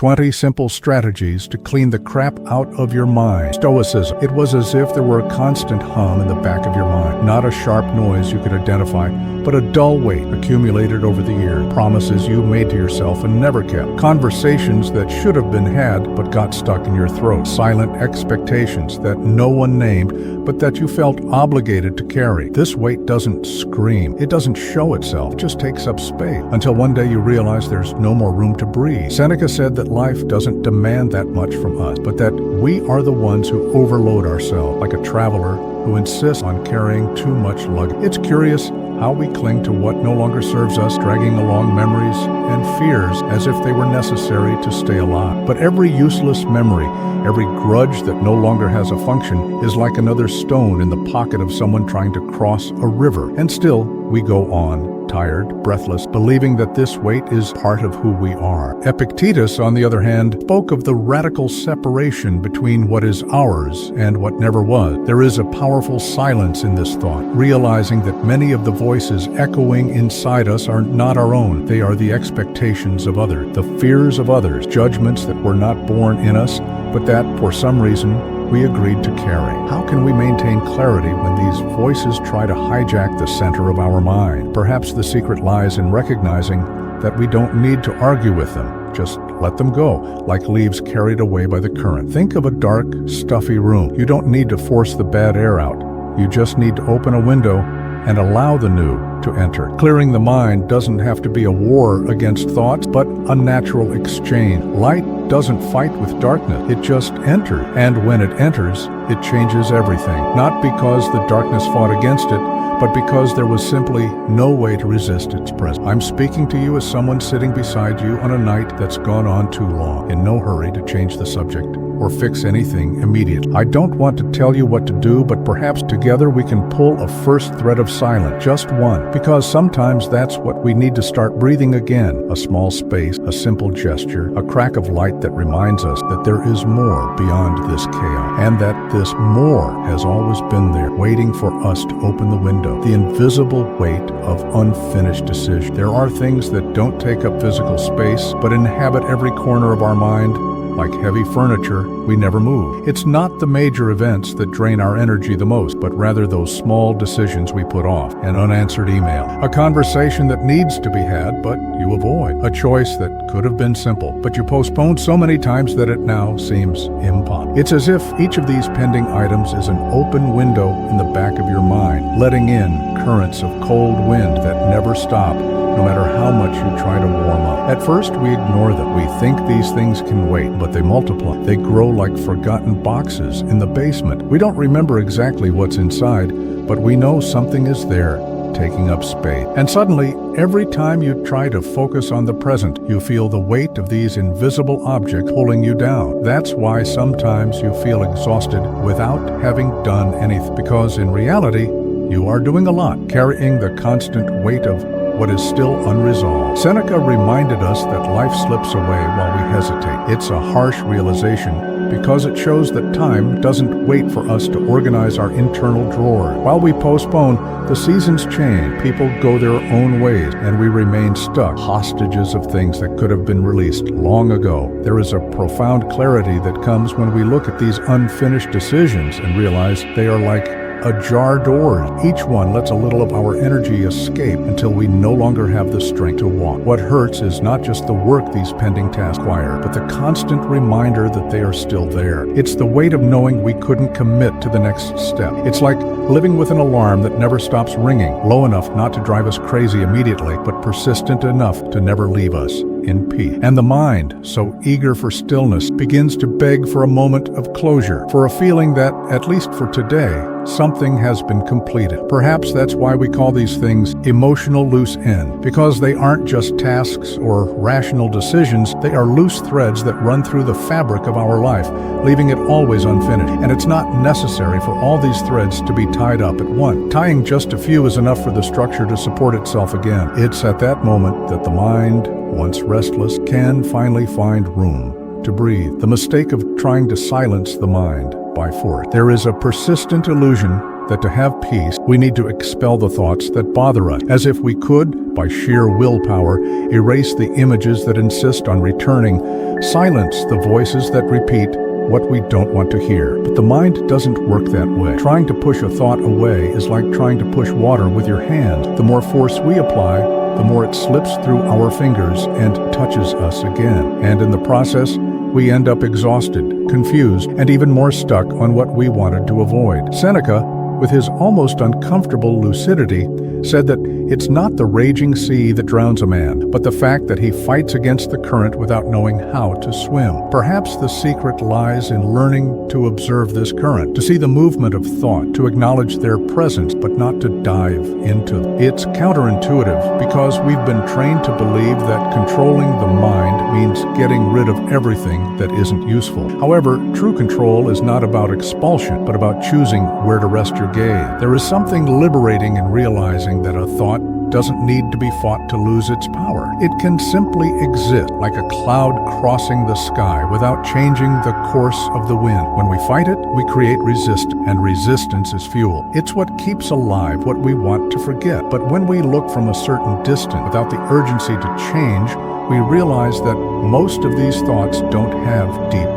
20 simple strategies to clean the crap out of your mind. Stoicism. It was as if there were a constant hum in the back of your mind. Not a sharp noise you could identify, but a dull weight accumulated over the years. Promises you made to yourself and never kept. Conversations that should have been had but got stuck in your throat. Silent expectations that no one named but that you felt obligated to carry. This weight doesn't scream. It doesn't show itself. It just takes up space. Until one day you realize there's no more room to breathe. Seneca said that life doesn't demand that much from us, but that we are the ones who overload ourselves, like a traveler who insists on carrying too much luggage. It's curious how we cling to what no longer serves us, dragging along memories and fears as if they were necessary to stay alive. But every useless memory, every grudge that no longer has a function, is like another stone in the pocket of someone trying to cross a river. And still, we go on, tired, breathless, believing that this weight is part of who we are. Epictetus, on the other hand, spoke of the radical separation between what is ours and what never was. There is a powerful silence in this thought, realizing that many of the voices echoing inside us are not our own. They are the expectations of others, the fears of others, judgments that were not born in us, but that, for some reason, we agreed to carry. How can we maintain clarity when these voices try to hijack the center of our mind? Perhaps the secret lies in recognizing that we don't need to argue with them. Just let them go, like leaves carried away by the current. Think of a dark, stuffy room. You don't need to force the bad air out. You just need to open a window and allow the new to enter. Clearing the mind doesn't have to be a war against thoughts, but a natural exchange. Light doesn't fight with darkness, it just enters. And when it enters, it changes everything. Not because the darkness fought against it, but because there was simply no way to resist its presence. I'm speaking to you as someone sitting beside you on a night that's gone on too long, in no hurry to change the subject or fix anything immediately. I don't want to tell you what to do, but perhaps together we can pull a first thread of silence, just one, because sometimes that's what we need to start breathing again. A small space, a simple gesture, a crack of light that reminds us that there is more beyond this chaos, and that this more has always been there, waiting for us to open the window. The invisible weight of unfinished decisions. There are things that don't take up physical space, but inhabit every corner of our mind. Like heavy furniture, we never move. It's not the major events that drain our energy the most, but rather those small decisions we put off. An unanswered email, a conversation that needs to be had, but you avoid. A choice that could have been simple, but you postponed so many times that it now seems impossible. It's as if each of these pending items is an open window in the back of your mind, letting in currents of cold wind that never stop, no matter how much you try to warm up. At first, we ignore them. We think these things can wait, but they multiply. They grow like forgotten boxes in the basement. We don't remember exactly what's inside, but we know something is there, taking up space. And suddenly, every time you try to focus on the present, you feel the weight of these invisible objects pulling you down. That's why sometimes you feel exhausted without having done anything, because in reality, you are doing a lot, carrying the constant weight of what is still unresolved. Seneca reminded us that life slips away while we hesitate. It's a harsh realization because it shows that time doesn't wait for us to organize our internal drawer. While we postpone, the seasons change, people go their own ways, and we remain stuck, hostages of things that could have been released long ago. There is a profound clarity that comes when we look at these unfinished decisions and realize they are like ajar doors. Each one lets a little of our energy escape until we no longer have the strength to walk. What hurts is not just the work these pending tasks require, but the constant reminder that they are still there. It's the weight of knowing we couldn't commit to the next step. It's like living with an alarm that never stops ringing, low enough not to drive us crazy immediately, but persistent enough to never leave us in peace. And the mind, so eager for stillness, begins to beg for a moment of closure, for a feeling that, at least for today, something has been completed. Perhaps that's why we call these things emotional loose ends, because they aren't just tasks or rational decisions, they are loose threads that run through the fabric of our life, leaving it always unfinished. And it's not necessary for all these threads to be tied up at once. Tying just a few is enough for the structure to support itself again. It's at that moment that the mind, once restless, can finally find room to breathe. The mistake of trying to silence the mind by force. There is a persistent illusion that to have peace, we need to expel the thoughts that bother us, as if we could, by sheer willpower, erase the images that insist on returning, silence the voices that repeat what we don't want to hear. But the mind doesn't work that way. Trying to push a thought away is like trying to push water with your hand. The more force we apply, the more it slips through our fingers and touches us again. And in the process, we end up exhausted, confused, and even more stuck on what we wanted to avoid. Seneca, with his almost uncomfortable lucidity, said that it's not the raging sea that drowns a man, but the fact that he fights against the current without knowing how to swim. Perhaps the secret lies in learning to observe this current, to see the movement of thought, to acknowledge their presence, but not to dive into them. It's counterintuitive because we've been trained to believe that controlling the mind means getting rid of everything that isn't useful. However, true control is not about expulsion, but about choosing where to rest your gaze. There is something liberating in realizing that a thought doesn't need to be fought to lose its power. It can simply exist like a cloud crossing the sky without changing the course of the wind. When we fight it, we create resistance, and resistance is fuel. It's what keeps alive what we want to forget. But when we look from a certain distance without the urgency to change, we realize that most of these thoughts don't have deep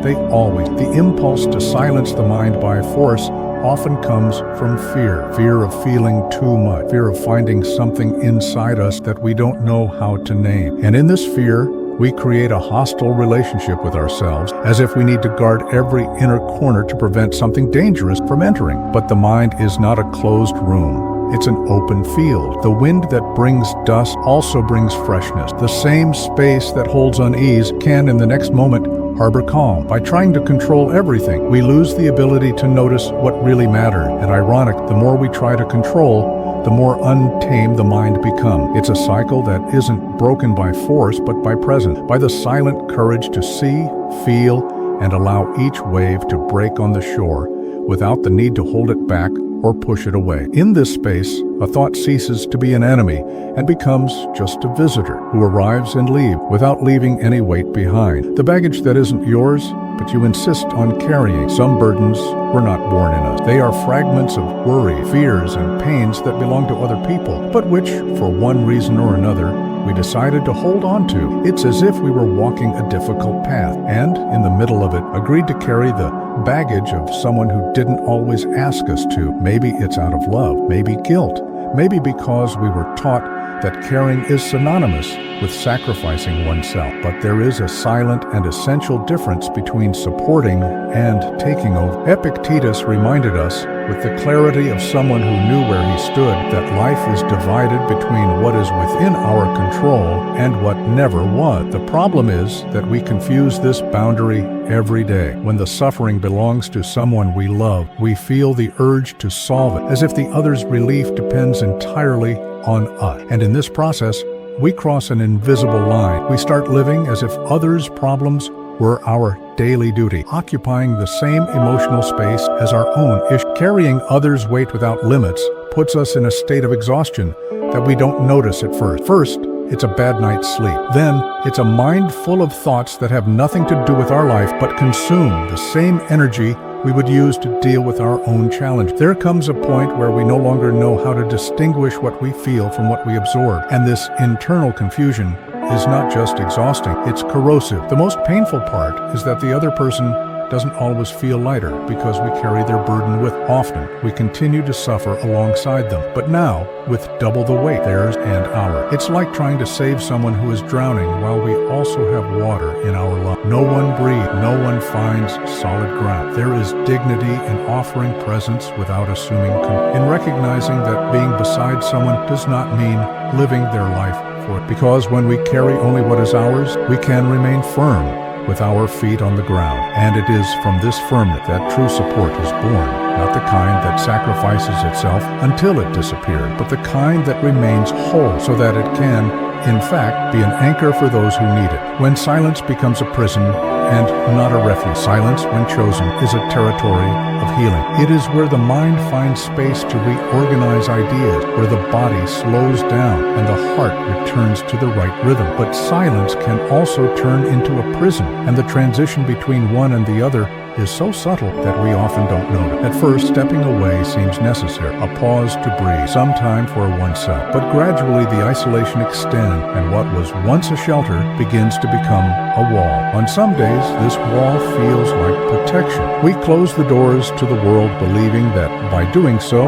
they always. The impulse to silence the mind by force often comes from fear of feeling too much, fear of finding something inside us that we don't know how to name. And in this fear, we create a hostile relationship with ourselves, as if we need to guard every inner corner to prevent something dangerous from entering. But the mind is not a closed room. It's an open field. The wind that brings dust also brings freshness. The same space that holds unease can, in the next moment, harbor calm. By trying to control everything, we lose the ability to notice what really matters. And ironic, the more we try to control, the more untamed the mind becomes. It's a cycle that isn't broken by force, but by presence, by the silent courage to see, feel, and allow each wave to break on the shore without the need to hold it back or push it away. In this space, a thought ceases to be an enemy and becomes just a visitor who arrives and leaves without leaving any weight behind. The baggage that isn't yours, but you insist on carrying. Some burdens were not born in us. They are fragments of worry, fears, and pains that belong to other people, but which, for one reason or another, we decided to hold on to. It's as if we were walking a difficult path, and, in the middle of it, agreed to carry the baggage of someone who didn't always ask us to. Maybe it's out of love, maybe guilt, maybe because we were taught that caring is synonymous with sacrificing oneself. But there is a silent and essential difference between supporting and taking over. Epictetus reminded us, with the clarity of someone who knew where he stood, that life is divided between what is within our control and what never was. The problem is that we confuse this boundary every day. When the suffering belongs to someone we love, we feel the urge to solve it, as if the other's relief depends entirely on us. And in this process, we cross an invisible line. We start living as if others' problems were our daily duty, occupying the same emotional space as our own issue. Carrying others' weight without limits puts us in a state of exhaustion that we don't notice at first. First, it's a bad night's sleep. Then, it's a mind full of thoughts that have nothing to do with our life but consume the same energy we would use to deal with our own challenge. There comes a point where we no longer know how to distinguish what we feel from what we absorb. And this internal confusion is not just exhausting, it's corrosive. The most painful part is that the other person doesn't always feel lighter because we carry their burden with. Often, we continue to suffer alongside them, but now with double the weight, theirs and ours. It's like trying to save someone who is drowning while we also have water in our lungs. No one breathes, no one finds solid ground. There is dignity in offering presence without assuming in recognizing that being beside someone does not mean living their life for it. Because when we carry only what is ours, we can remain firm with our feet on the ground. And it is from this firmness that true support is born, not the kind that sacrifices itself until it disappears, but the kind that remains whole so that it can, in fact, be an anchor for those who need it. When silence becomes a prison and not a refuge, silence, when chosen, is a territory of healing. It is where the mind finds space to reorganize ideas, where the body slows down and the heart returns to the right rhythm. But silence can also turn into a prison, and the transition between one and the other is so subtle that we often don't notice. At first, stepping away seems necessary, a pause to breathe, some time for oneself. But gradually the isolation extends, and what was once a shelter begins to become a wall. On some days, this wall feels like protection. We close the doors to the world, believing that by doing so,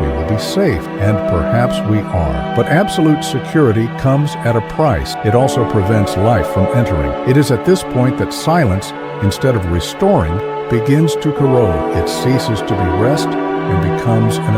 we will be safe, and perhaps we are. But absolute security comes at a price. It also prevents life from entering. It is at this point that silence, instead of restoring, begins to corrode. It ceases to be rest and becomes an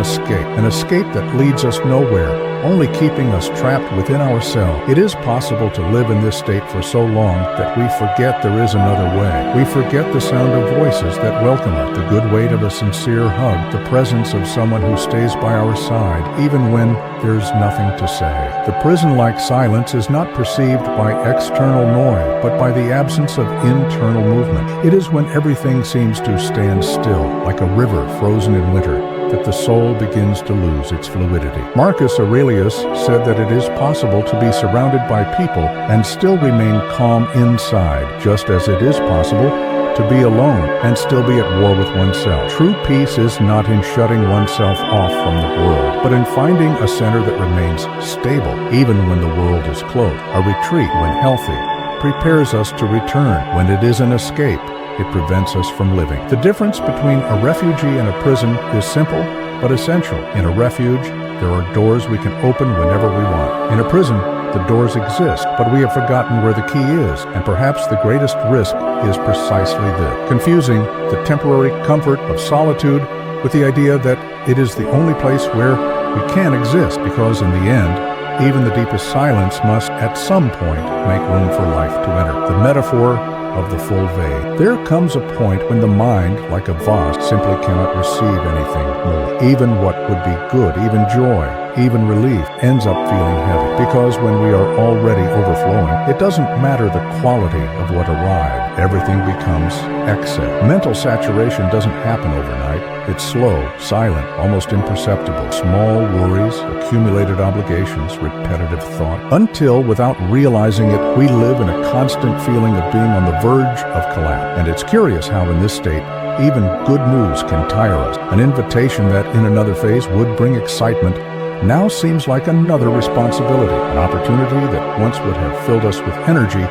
escape that leads us nowhere, only keeping us trapped within ourselves. It is possible to live in this state for so long that we forget there is another way. We forget the sound of voices that welcome us, the good weight of a sincere hug, the presence of someone who stays by our side, even when there's nothing to say. The prison-like silence is not perceived by external noise, but by the absence of internal movement. It is when everything seems to stand still, like a river frozen in winter, that the soul begins to lose its fluidity. Marcus Aurelius said that it is possible to be surrounded by people and still remain calm inside, just as it is possible to be alone and still be at war with oneself. True peace is not in shutting oneself off from the world, but in finding a center that remains stable, even when the world is closed. A retreat, when healthy, prepares us to return. When it is an escape, it prevents us from living. The difference between a refugee and a prison is simple but essential. In a refuge, there are doors we can open whenever we want. In a prison, the doors exist, but we have forgotten where the key is, and perhaps the greatest risk is precisely this: confusing the temporary comfort of solitude with the idea that it is the only place where we can exist, because in the end, even the deepest silence must at some point make room for life to enter. The metaphor of the full vase. There comes a point when the mind, like a vase, simply cannot receive anything more. Even what would be good, even joy, even relief, ends up feeling heavy. Because when we are already overflowing, it doesn't matter the quality of what arrived. Everything becomes excess. Mental saturation doesn't happen overnight. It's slow, silent, almost imperceptible. Small worries, accumulated obligations, repetitive thought. Until, without realizing it, we live in a constant feeling of being on the verge of collapse. And it's curious how in this state, even good news can tire us. An invitation that in another phase would bring excitement now seems like another responsibility. An opportunity that once would have filled us with energy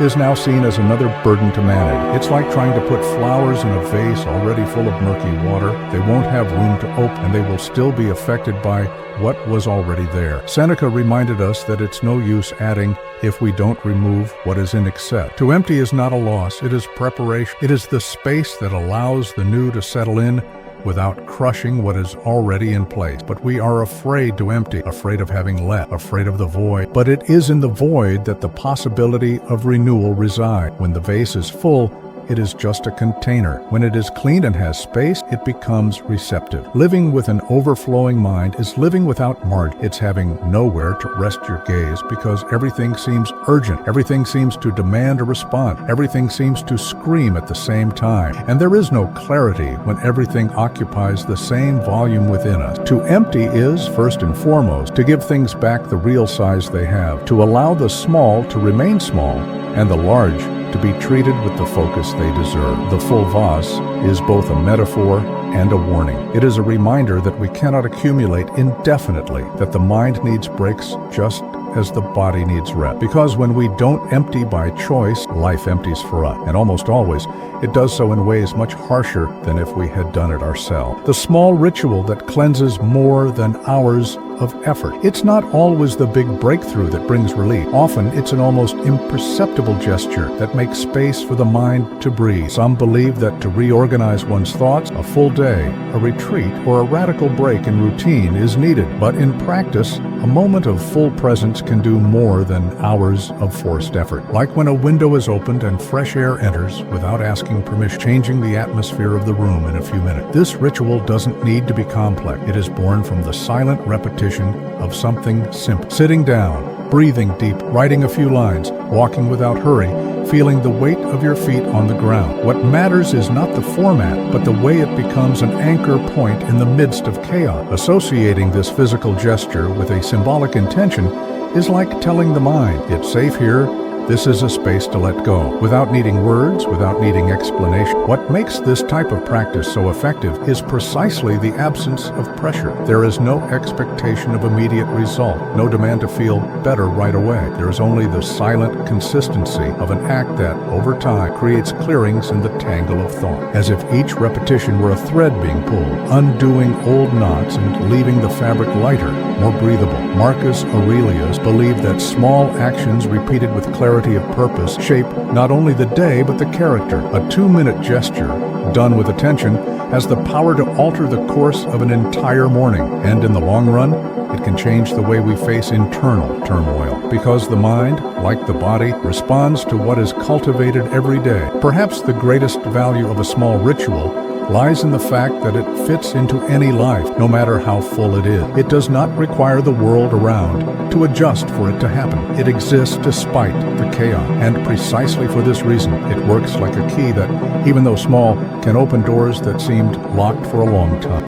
is now seen as another burden to manage. It's like trying to put flowers in a vase already full of murky water. They won't have room to open, and they will still be affected by what was already there. Seneca reminded us that it's no use adding if we don't remove what is in excess. To empty is not a loss, it is preparation. It is the space that allows the new to settle in without crushing what is already in place. But we are afraid to empty, afraid of having left, afraid of the void. But it is in the void that the possibility of renewal resides. When the vase is full, it is just a container. When it is clean and has space, it becomes receptive. Living with an overflowing mind is living without margin. It's having nowhere to rest your gaze because everything seems urgent. Everything seems to demand a response. Everything seems to scream at the same time. And there is no clarity when everything occupies the same volume within us. To empty is, first and foremost, to give things back the real size they have, to allow the small to remain small and the large to be treated with the focus they deserve. The full vase is both a metaphor and a warning. It is a reminder that we cannot accumulate indefinitely, that the mind needs breaks just as the body needs rest. Because when we don't empty by choice, life empties for us. And almost always, it does so in ways much harsher than if we had done it ourselves. The small ritual that cleanses more than hours of effort. It's not always the big breakthrough that brings relief. Often, it's an almost imperceptible gesture that makes space for the mind to breathe. Some believe that to reorganize one's thoughts, a full day, a retreat, or a radical break in routine is needed. But in practice, a moment of full presence can do more than hours of forced effort. Like when a window is opened and fresh air enters without asking permission, changing the atmosphere of the room in a few minutes. This ritual doesn't need to be complex. It is born from the silent repetition of something simple. Sitting down, breathing deep, writing a few lines, walking without hurry, feeling the weight of your feet on the ground. What matters is not the format, but the way it becomes an anchor point in the midst of chaos. Associating this physical gesture with a symbolic intention is like telling the mind, it's safe here, This is a space to let go, without needing words, without needing explanation. What makes this type of practice so effective is precisely the absence of pressure. There is no expectation of immediate result, no demand to feel better right away. There is only the silent consistency of an act that, over time, creates clearings in the tangle of thought, as if each repetition were a thread being pulled, undoing old knots and leaving the fabric lighter, more breathable. Marcus Aurelius believed that small actions repeated with clarity of purpose shape not only the day but the character. A 2-minute gesture, done with attention, has the power to alter the course of an entire morning, and in the long run, it can change the way we face internal turmoil, because the mind, like the body, responds to what is cultivated every day. Perhaps the greatest value of a small ritual lies in the fact that it fits into any life, no matter how full it is. It does not require the world around to adjust for it to happen. It exists despite the chaos, and precisely for this reason, it works like a key that, even though small, can open doors that seemed locked for a long time.